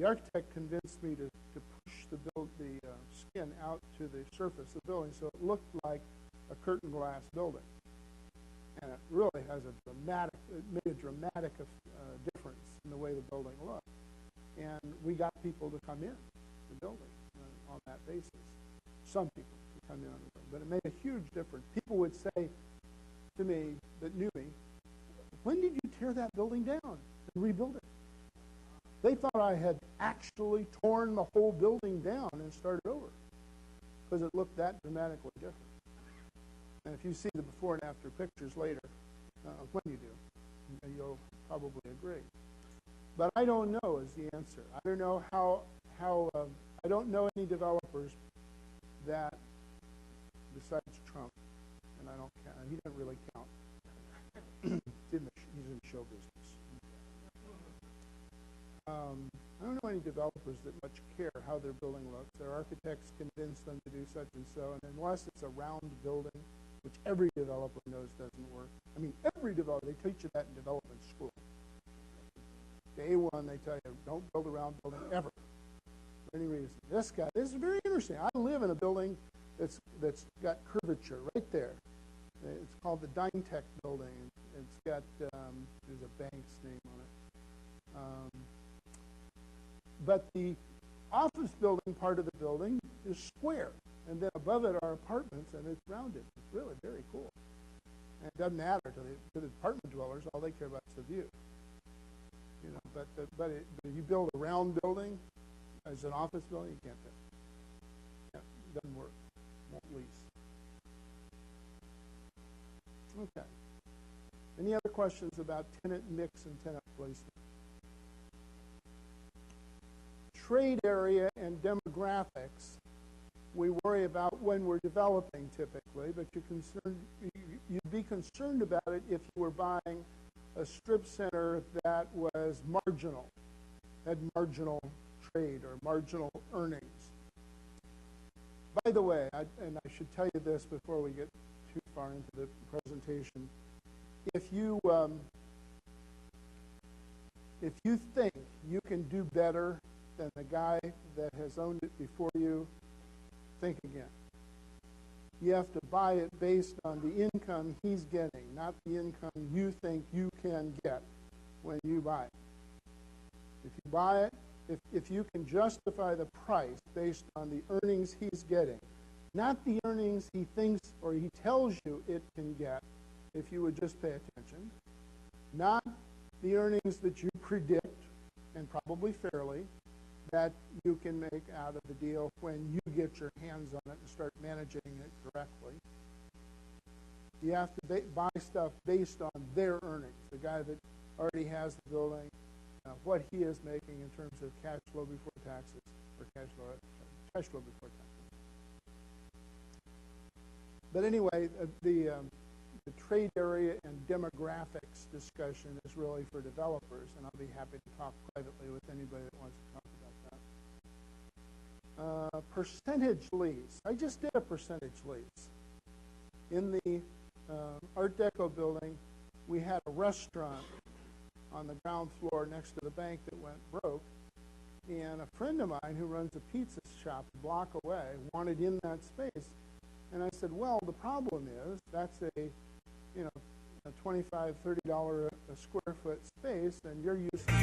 The architect convinced me to push the skin out to the surface of the building so it looked like a curtain glass building. And it really has it made a dramatic difference in the way the building looked. And we got people to come in the building on that basis. Some people to come in on the building. But it made a huge difference. People would say to me that knew me, when did you tear that building down and rebuild it? They thought I had actually torn the whole building down and started over because it looked that dramatically different. And if you see the before and after pictures later, when you do, you'll probably agree. But I don't know is the answer. I don't know how I don't know any developers that, besides Trump, and I don't count, he doesn't really count. He's in show business. I don't know any developers that much care how their building looks. Their architects convince them to do such and so, and unless it's a round building, which every developer knows doesn't work. I mean, every developer, they teach you that in development school. Day one, they tell you, don't build a round building ever, for any reason. This is very interesting. I live in a building that's got curvature right there. It's called the Dynetech building. It's got, there's a bank's name on it. But the office building part of the building is square. And then above it are apartments, and it's rounded. It's really very cool. And it doesn't matter to the apartment dwellers. All they care about is the view. You know, but if you build a round building as an office building, you can't do it. It doesn't work. Won't lease. Okay. Any other questions about tenant mix and tenant placement? Trade area and demographics we worry about when we're developing typically, but you'd be concerned about it if you were buying a strip center that was marginal, had marginal trade or marginal earnings. By the way, and I should tell you this before we get too far into the presentation, if you think you can do better than the guy that has owned it before you, think again. You have to buy it based on the income he's getting, not the income you think you can get when you buy it. If you buy it, if you can justify the price based on the earnings he's getting, not the earnings he thinks or he tells you it can get, if you would just pay attention, not the earnings that you predict, and probably fairly, that you can make out of the deal when you get your hands on it and start managing it correctly. You have to buy stuff based on their earnings, the guy that already has the building, what he is making in terms of cash flow before taxes, or cash flow before taxes. But anyway, the trade area and demographics discussion is really for developers, and I'll be happy to talk privately with anybody that wants to talk about that. Percentage lease. I just did a percentage lease. In the Art Deco building, we had a restaurant on the ground floor next to the bank that went broke, and a friend of mine who runs a pizza shop a block away wanted in that space. And I said, well, the problem is that's a $25, $30 a square foot space, and you're used to